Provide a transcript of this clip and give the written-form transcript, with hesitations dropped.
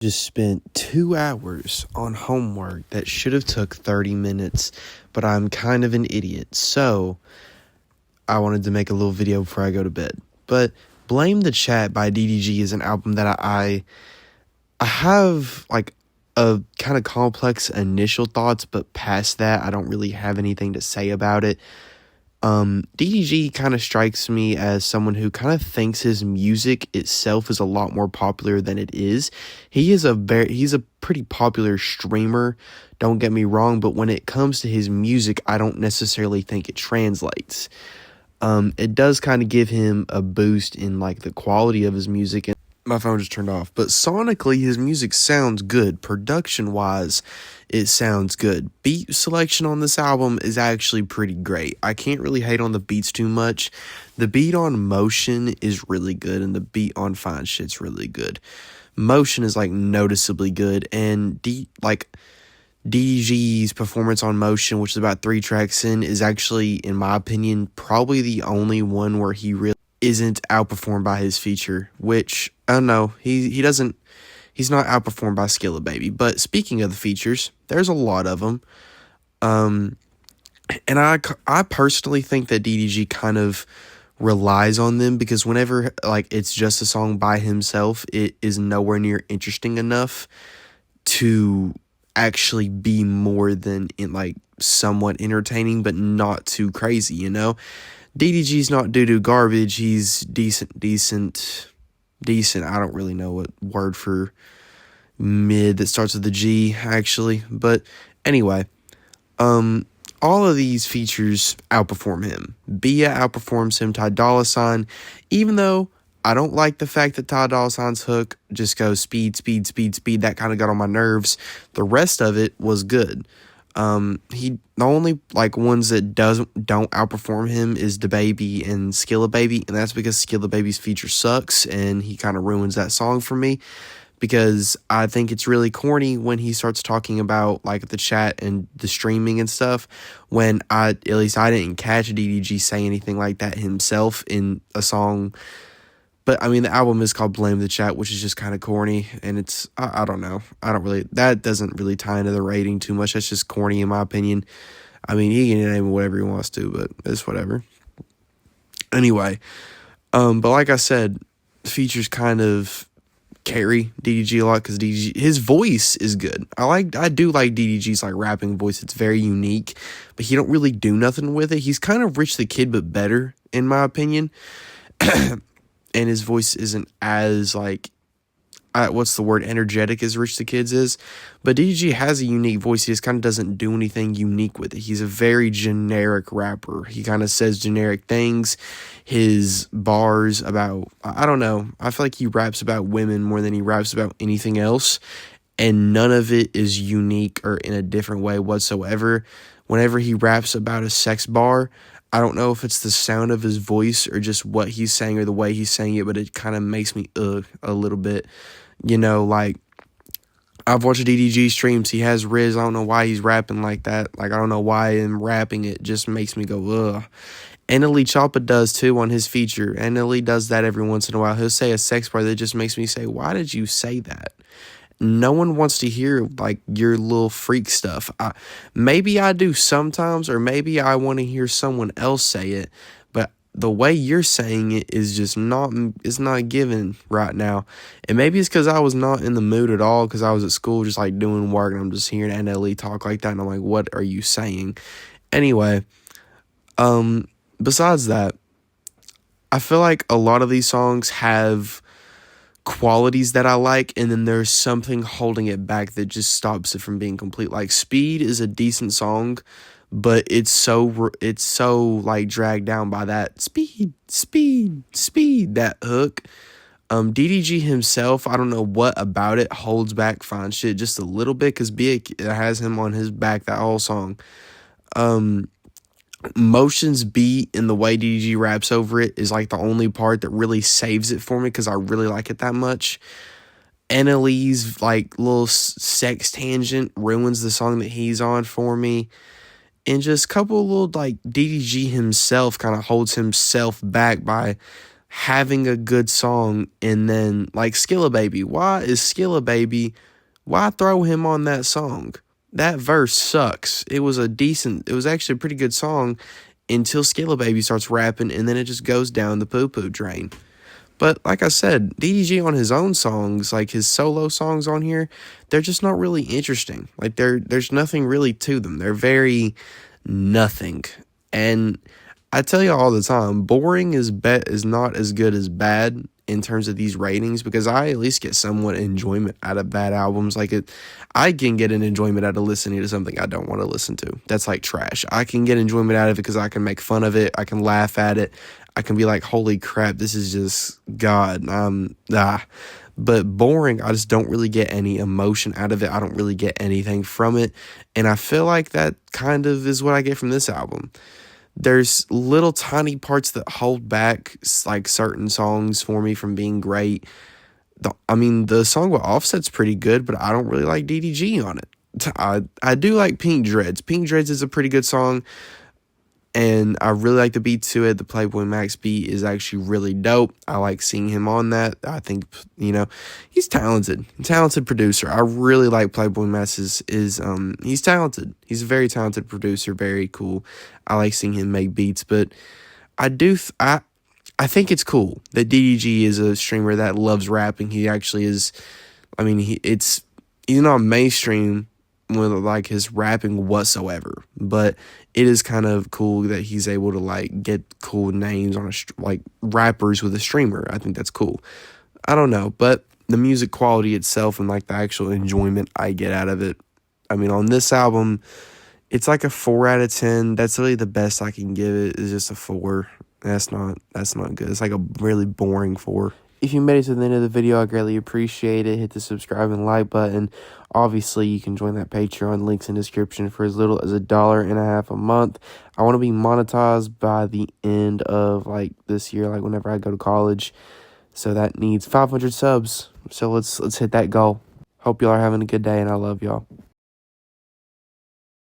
Just spent 2 hours on homework that should have took 30 minutes, but I'm kind of an idiot, so I wanted to make a little video before I go to bed. But Blame the Chat by DDG is an album that I have like a kind of complex initial thoughts, but past that, I don't really have anything to say about it. DDG kind of strikes me as someone who kind of thinks his music itself is a lot more popular than it is. He's a pretty popular streamer, don't get me wrong, but when it comes to his music, I don't necessarily think it translates. It does kind of give him a boost in like the quality of his music. And my phone just turned off, but sonically his music sounds good. Production wise, it sounds good. Beat selection on this album is actually pretty great. I can't really hate on the beats too much. The beat on Motion is really good, and the beat on Fine Shit's really good. Motion is like noticeably good, and DDG's performance on Motion, which is about 3 tracks in, is actually, in my opinion, probably the only one where he really isn't outperformed by his feature, which, I don't know, he's not outperformed by Skilla Baby. But speaking of the features, there's a lot of them. And I personally think that DDG kind of relies on them, because whenever like it's just a song by himself, it is nowhere near interesting enough to actually be more than like somewhat entertaining, but not too crazy, you know? DDG's not doo-doo garbage. He's decent. I don't really know what word for mid that starts with the G, actually. But anyway, all of these features outperform him. Bia outperforms him. Ty Dolla $ign, even though I don't like the fact that Ty Dolla $ign's hook just goes speed. That kind of got on my nerves. The rest of it was good. The only like ones that don't outperform him is DaBaby and Skilla Baby, and that's because Skilla Baby's feature sucks, and he kind of ruins that song for me, because I think it's really corny when he starts talking about like the chat and the streaming and stuff, when at least I didn't catch DDG say anything like that himself in a song. But I mean, the album is called Blame the Chat, which is just kind of corny, and it's, I don't know. That doesn't really tie into the rating too much. That's just corny in my opinion. I mean, he can name it whatever he wants to, but it's whatever. Anyway, but like I said, features kind of carry DDG a lot, because DDG, his voice is good. I do like DDG's like rapping voice. It's very unique, but he don't really do nothing with it. He's kind of Rich the Kid, but better, in my opinion. And his voice isn't as like, energetic as Rich the Kid's is. But DDG has a unique voice. He just kind of doesn't do anything unique with it. He's a very generic rapper. He kind of says generic things. His bars about, I don't know, I feel like he raps about women more than he raps about anything else. And none of it is unique or in a different way whatsoever. Whenever he raps about a sex bar, I don't know if it's the sound of his voice or just what he's saying or the way he's saying it, but it kind of makes me a little bit, you know, like, I've watched DDG streams. He has Riz. I don't know why he's rapping like that. Like, I don't know why him rapping it just makes me go, ugh. NLE Choppa does too on his feature. NLE does that every once in a while. He'll say a sex bar that just makes me say, why did you say that? No one wants to hear like your little freak stuff. Maybe I do sometimes, or maybe I want to hear someone else say it, but the way you're saying it is just it's not given right now. And maybe it's because I was not in the mood at all, because I was at school just like doing work, and I'm just hearing NLE talk like that, and I'm like, what are you saying? Anyway, besides that, I feel like a lot of these songs have qualities that I like, and then there's something holding it back that just stops it from being complete. Like Speed is a decent song, but it's so like dragged down by that speed, that hook. DDG himself, I don't know what about it holds back Fine Shit just a little bit, because Big has him on his back that whole song. Motion's beat and the way DDG raps over it is like the only part that really saves it for me, because I really like it that much. NLE's like little sex tangent ruins the song that he's on for me. And just a couple little like DDG himself kind of holds himself back by having a good song and then like Skilla Baby. Why throw him on that song? That verse sucks. It was actually a pretty good song until Skilla Baby starts rapping and then it just goes down the poo-poo drain. But like I said, DDG on his own songs, like his solo songs on here, they're just not really interesting. Like there's nothing really to them. They're very nothing. And I tell you all the time, boring is not as good as bad in terms of these ratings, because I at least get somewhat enjoyment out of bad albums. I can get an enjoyment out of listening to something I don't want to listen to. That's like trash. I can get enjoyment out of it because I can make fun of it. I can laugh at it. I can be like, holy crap, this is just God. But boring, I just don't really get any emotion out of it. I don't really get anything from it. And I feel like that kind of is what I get from this album. There's little tiny parts that hold back like certain songs for me from being great. The song with Offset's pretty good, but I don't really like DDG on it. I do like Pink Dreads. Pink Dreads is a pretty good song, and I really like the beat to it. The Playboy Max beat is actually really dope. I like seeing him on that. I think, he's talented. Talented producer. I really like Playboy Max he's talented. He's a very talented producer, very cool. I like seeing him make beats, but I think it's cool that DDG is a streamer that loves rapping. He actually is. He's not mainstream with like his rapping whatsoever, but it is kind of cool that he's able to like get cool names on like rappers with a streamer. I think that's cool. I don't know, but the music quality itself and like the actual enjoyment I get out of it. On this album, it's like a 4 out of 10. That's really the best I can give it, is just a 4. That's not good. It's like a really boring 4. If you made it to the end of the video, I greatly appreciate it. Hit the subscribe and like button. Obviously, you can join that Patreon. Links in description for as little as $1.50 a month. I want to be monetized by the end of like this year, like whenever I go to college. So that needs 500 subs. So let's hit that goal. Hope y'all are having a good day, and I love y'all.